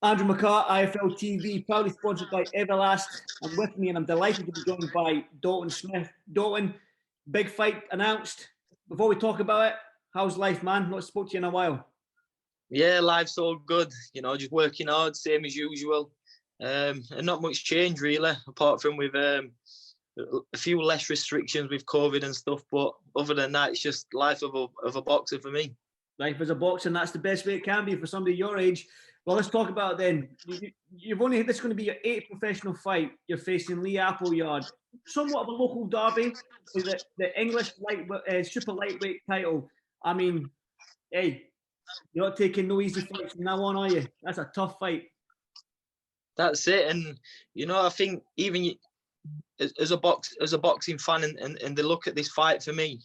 Andrew McCART, IFL TV, proudly sponsored by Everlast. I'm with me and I'm delighted to be joined by Dalton Smith. Dalton, big fight announced. Before we talk about it, how's life, man? Not spoke to you in a while. Yeah, life's all good. Just working hard, same as usual. And not much change really, apart from with a few less restrictions with COVID and stuff. But other than that, it's just life of a boxer for me. Life as a boxer, and that's the best way it can be for somebody your age. Well, let's talk about it then. This is going to be your 8th professional fight. You're facing Lee Appleyard, somewhat of a local derby, with the English super lightweight title. I mean, hey, you're not taking no easy fights from now on, are you? That's a tough fight. That's it, and I think even as a boxing fan, and they look at this fight for me,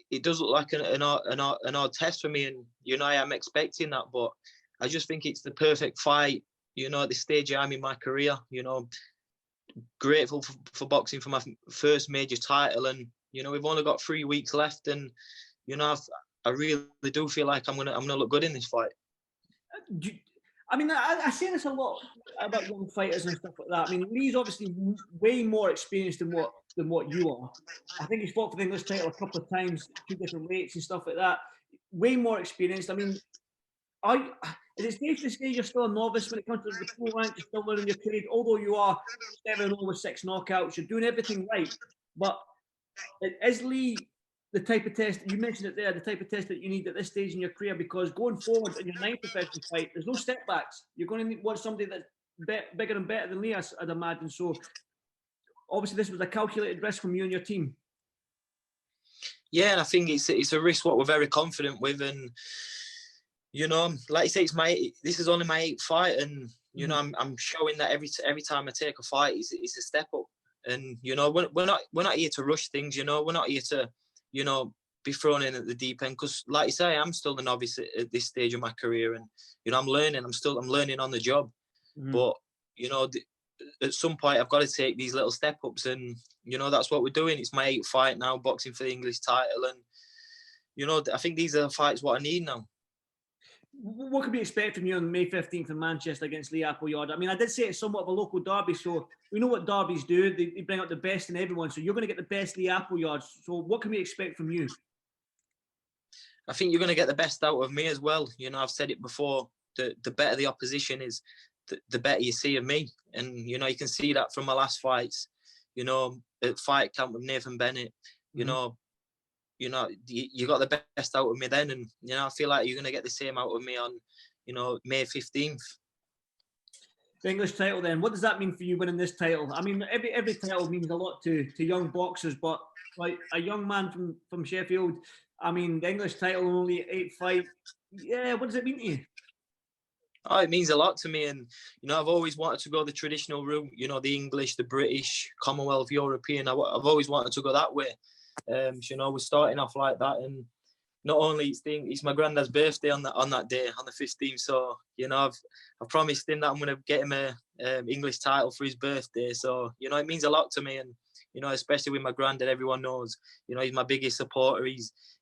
it does look like an odd test for me, and I am expecting that, but I just think it's the perfect fight. At this stage I'm in my career, grateful for boxing for my first major title, and we've only got 3 weeks left, and I really do feel like I'm gonna look good in this fight. I mean, I say this a lot about young fighters and stuff like that. I mean, Lee's obviously way more experienced than what you are. I think he's fought for the English title a couple of times, 2 different weights and stuff like that. Way more experienced. I mean, is it safe to say you're still a novice when it comes to the pro rank? You're still learning your trade, although you are 7-0 with 6 knockouts. You're doing everything right. But is Lee the type of test, you mentioned it there, the type of test that you need at this stage in your career? Because going forward in your 9th professional fight, there's no step backs. You're going to want somebody that's bigger and better than Lee, I'd imagine. So obviously this was a calculated risk from you and your team. Yeah, and I think it's a risk what we're very confident with, and like I say, this is only my 8th fight, and I'm showing that every time I take a fight, it's a step up. And we're not here to rush things. We're not here to be thrown in at the deep end, because like you say, I'm still the novice at this stage of my career, and I'm learning. I'm learning on the job. But at some point I've got to take these little step ups, and that's what we're doing. It's my 8th fight now, boxing for the English title, and I think these are the fights what I need now. What can we expect from you on May 15th in Manchester against Lee Appleyard? I mean, I did say it's somewhat of a local derby, so we know what derbies do. They bring out the best in everyone. So you're going to get the best Lee Appleyard. So what can we expect from you? I think you're going to get the best out of me as well. I've said it before, the better the opposition is, the better you see of me. And, you can see that from my last fights, at fight camp with Nathan Bennett, you got the best out of me then, and I feel like you're going to get the same out of me on May 15th. The English title then, what does that mean for you winning this title? I mean, every title means a lot to young boxers, but like a young man from Sheffield, I mean, the English title, only 8th fight, yeah, what does it mean to you? Oh, it means a lot to me, and I've always wanted to go the traditional route, the English, the British, Commonwealth, European. I've always wanted to go that way. We're starting off like that, and not only it's my granddad's birthday on that day, on the 15th. So I've promised him that I'm going to get him a English title for his birthday. So it means a lot to me, and especially with my granddad, everyone knows he's my biggest supporter.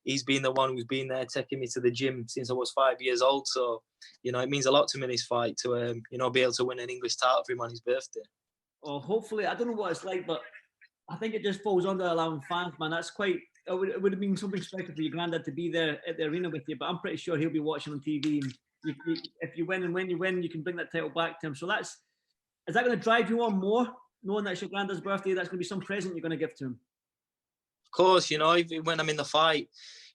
He's been the one who's been there taking me to the gym since I was 5 years old. So it means a lot to me, this fight, to be able to win an English title for him on his birthday. Oh, hopefully, I don't know what it's like, but I think it just falls under allowing fans, man. That's quite. It would have been something special for your granddad to be there at the arena with you, but I'm pretty sure he'll be watching on TV. And if you win, and when you win, you can bring that title back to him. So is that going to drive you on more, knowing that it's your granddad's birthday? That's going to be some present you're going to give to him. Of course, when I'm in the fight,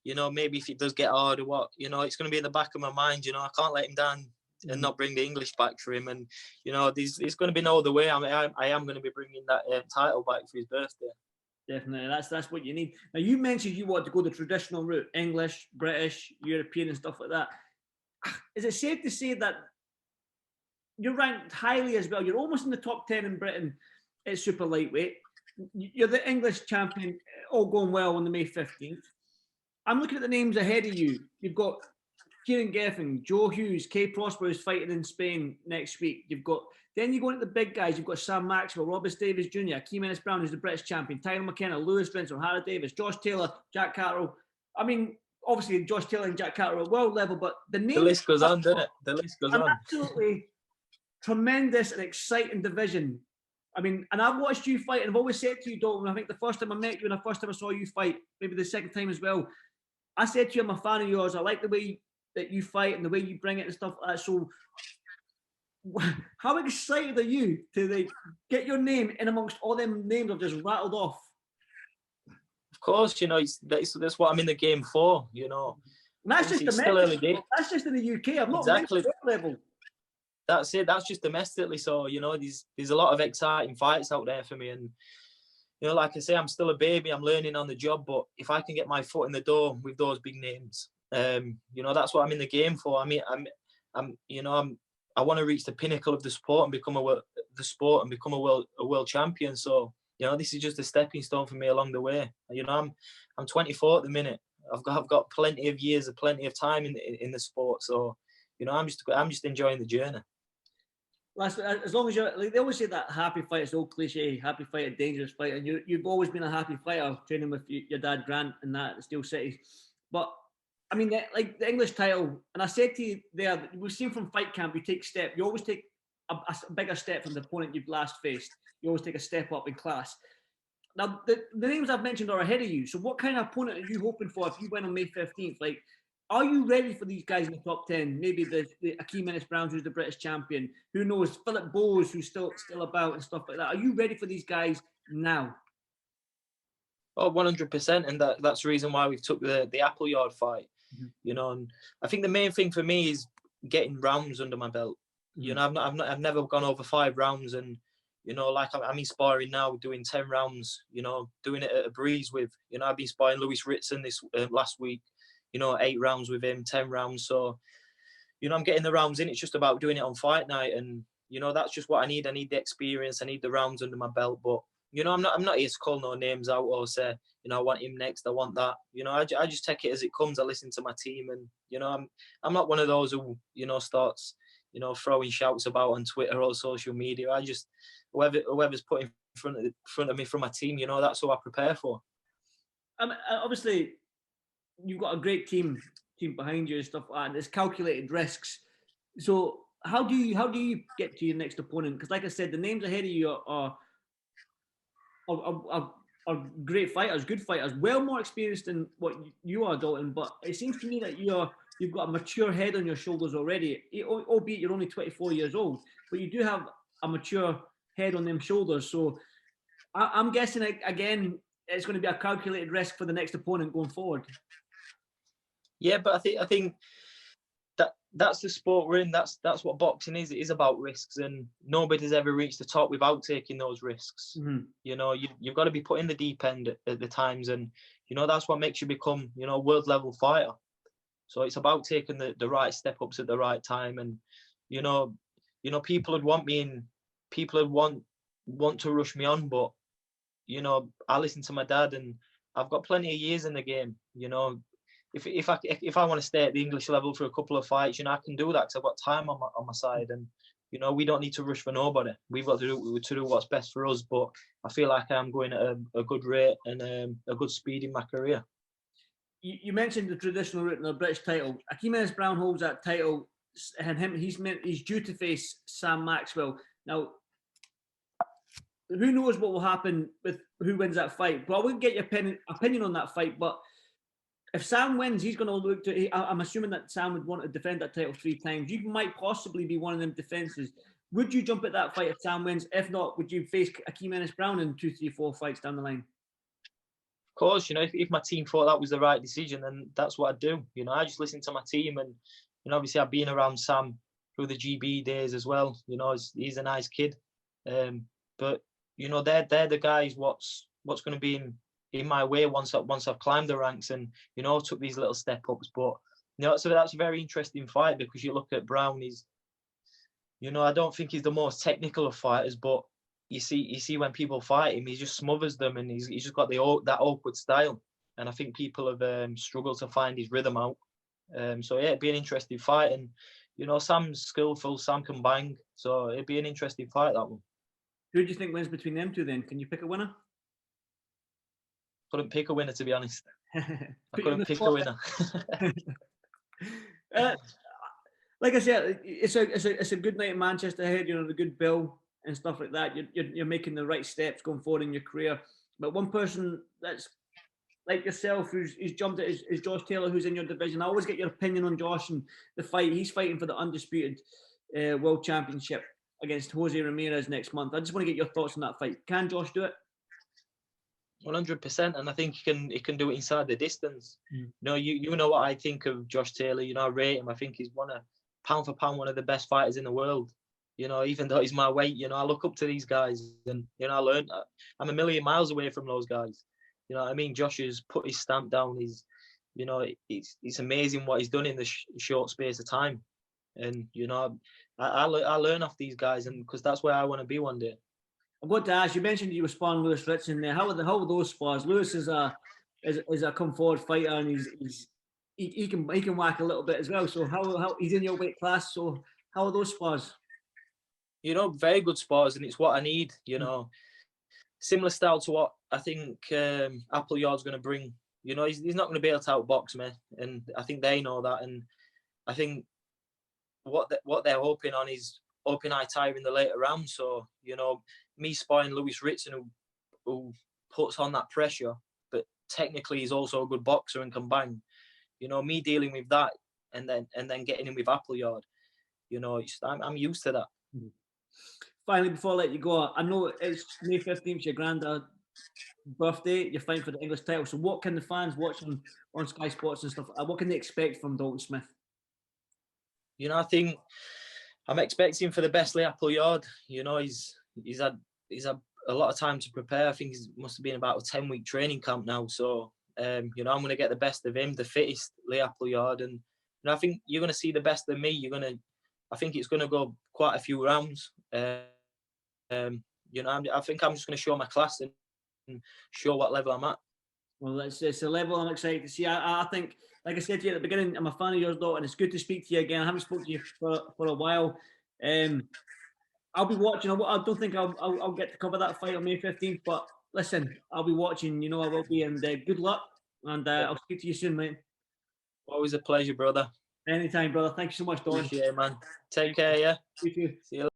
maybe if it does get hard or what, it's going to be in the back of my mind. I can't let him down and not bring the English back for him. And there's going to be no other way. I am going to be bringing that title back for his birthday. Definitely, that's what you need. Now, you mentioned you want to go the traditional route, English, British, European, and stuff like that. Is it safe to say that you're ranked highly as well? You're almost in the top 10 in Britain at super lightweight. You're the English champion, all going well on the May 15th. I'm looking at the names ahead of you. You've got Kieran Geffen, Joe Hughes, Kay Prosper is fighting in Spain next week. Then you go into the big guys. You've got Sam Maxwell, Robert Davis Jr., Akeem Ennis-Brown, who's the British champion, Tyler McKenna, Lewis Spencer, Harry Davis, Josh Taylor, Jack Carroll. I mean, obviously Josh Taylor and Jack Carter at world level, but the name. The list goes on, doesn't it? The list goes on. Absolutely tremendous and exciting division. I mean, and I've watched you fight, and I've always said to you, Dalton, I think the first time I met you and the first time I saw you fight, maybe the second time as well, I said to you, I'm a fan of yours. I like the way that you fight and the way you bring it and stuff like that. So how excited are you to get your name in amongst all them names I've just rattled off? Of course, you know, that's what I'm in the game for, you know. And that's just domestic. That's just in the UK. I'm not exactly level. That's it. That's just domestically. So, you know, there's a lot of exciting fights out there for me. And, you know, like I say, I'm still a baby. I'm learning on the job. But if I can get my foot in the door with those big names, you know, that's what I'm in the game for. I mean, I want to reach the pinnacle of the sport and become a world champion. So, you know, this is just a stepping stone for me along the way. You know, I'm 24 at the minute. I've got plenty of years, plenty of time in the sport. So, you know, I'm just enjoying the journey. As long as you're, like they always say that happy fight is old cliche, happy fight, a dangerous fight, and you've always been a happy fighter, training with your dad Grant and that at Steel City. But I mean, like the English title, and I said to you there, we've seen from fight camp, you always take a bigger step from the opponent you've last faced. You always take a step up in class. Now, the names I've mentioned are ahead of you. So what kind of opponent are you hoping for if you win on May 15th? Like, are you ready for these guys in the top 10? Maybe the Akeem Ennis-Brown, who's the British champion. Who knows? Philip Bowes, who's still about and stuff like that. Are you ready for these guys now? Oh, 100%. And that's the reason why we've took the Appleyard fight. Mm-hmm. You know, and I think the main thing for me is getting rounds under my belt. Mm-hmm. You know, I've never gone over 5 rounds, and you know, like I'm sparring now, doing 10 rounds. You know, doing it at a breeze with. You know, I've been sparring Lewis Ritson this last week. You know, 8 rounds with him, 10 rounds. So, you know, I'm getting the rounds in. It's just about doing it on fight night, and you know, that's just what I need. I need the experience. I need the rounds under my belt. But you know, I'm not here to call no names out or say, you know, I want him next. I want that. You know, I just take it as it comes. I listen to my team, and you know, I'm not one of those who, you know, starts, you know, throwing shouts about on Twitter or social media. I just whoever's put in front of me from my team, you know, that's who I prepare for. Obviously, you've got a great team behind you and stuff like that, and there's calculated risks. So how do you get to your next opponent? Because like I said, the names ahead of you are great fighters, good fighters, well more experienced than what you are, Dalton. But it seems to me that you've got a mature head on your shoulders already, albeit you're only 24 years old, but you do have a mature head on them shoulders. So I'm guessing, again, it's going to be a calculated risk for the next opponent going forward. Yeah, but I think that's the sport we're in. That's what boxing is. It is about risks, and nobody's ever reached the top without taking those risks. Mm-hmm. You know, you've got to be put in the deep end at the times, and you know, that's what makes you become, you know, a world level fighter. So it's about taking the right step ups at the right time, and you know, people would want me in. People would want to rush me on, but you know, I listen to my dad, and I've got plenty of years in the game. You know, if I want to stay at the English level for a couple of fights, you know, I can do that because I've got time on my side, and you know, we don't need to rush for nobody. We've got to do what's best for us. But I feel like I'm going at a good rate and a good speed in my career. You mentioned the traditional route in the British title. Akeem Ennis-Brown holds that title, and he's due to face Sam Maxwell. Now, who knows what will happen with who wins that fight? But I wouldn't get your opinion on that fight. But if Sam wins, he's going to look to. I'm assuming that Sam would want to defend that title 3 times. You might possibly be one of them defenses. Would you jump at that fight if Sam wins? If not, would you face Akeem Ennis-Brown in 2, 3, 4 fights down the line? Of course, you know, if my team thought that was the right decision, then that's what I'd do. You know, I just listen to my team, and you know, obviously I've been around Sam through the GB days as well. You know, he's a nice kid, but you know, they're the guys. What's going to be in my way once I've climbed the ranks and you know, took these little step ups. But you know, so that's a very interesting fight because you look at Brown. He's, you know, I don't think he's the most technical of fighters, but you see when people fight him, he just smothers them, and he's just got that awkward style. And I think people have struggled to find his rhythm out. So yeah, it'd be an interesting fight, and you know, Sam's skillful. Sam can bang, so it'd be an interesting fight, that one. Who do you think wins between them two then? Can you pick a winner? Couldn't pick a winner, to be honest. I couldn't pick a winner. Like I said, it's a good night in Manchester ahead. The good bill and stuff like that. You're making the right steps going forward in your career. But one person that's like yourself, who's jumped at, is Josh Taylor, who's in your division. I always get your opinion on Josh and the fight. He's fighting for the undisputed world championship against Jose Ramirez next month. I just want to get your thoughts on that fight. Can Josh do it? 100%, and I think he can do it inside the distance. You know what I think of Josh Taylor. I rate him. I think he's pound for pound one of the best fighters in the world. Even though he's my weight, I look up to these guys, and I learned. I'm a million miles away from those guys. What I mean? Josh has put his stamp down. It's amazing what he's done in the short space of time, and I learn off these guys, and because that's where I want to be one day. I've got to ask. You mentioned you were sparring Lewis Ritson there. How are those spars? Lewis is a come forward fighter, and he can whack a little bit as well. So how he's in your weight class. So how are those spars? Very good spars, and it's what I need. Similar style to what I think Appleyard's going to bring. He's not going to be able to outbox me, and I think they know that. And I think what they're hoping on is open eye tire in the later rounds. So me sparring Lewis Ritson, who puts on that pressure, but technically he's also a good boxer and can bang. Me dealing with that and then getting him with Appleyard. I'm used to that. Finally, before I let you go, I know it's May 15th, your granddad's birthday. You're fighting for the English title. So what can the fans watch on Sky Sports and stuff? What can they expect from Dalton Smith? I think I'm expecting for the best Lee Appleyard. He's had a lot of time to prepare. I think he must have been about a 10-week training camp now. So I'm going to get the best of him, the fittest Lee Appleyard, and I think you're going to see the best of me. I think it's going to go quite a few rounds. I think I'm just going to show my class and show what level I'm at. Well, it's a level I'm excited to see. I think, like I said to you at the beginning, I'm a fan of yours, Dalton. It's good to speak to you again. I haven't spoken to you for a while. I'll be watching. I don't think I'll get to cover that fight on May 15th, but listen, I'll be watching. I will be, and good luck. And I'll speak to you soon, mate. Always a pleasure, brother. Anytime, brother. Thank you so much, Dalton. Appreciate it, man. Take care, yeah? You too. See you later.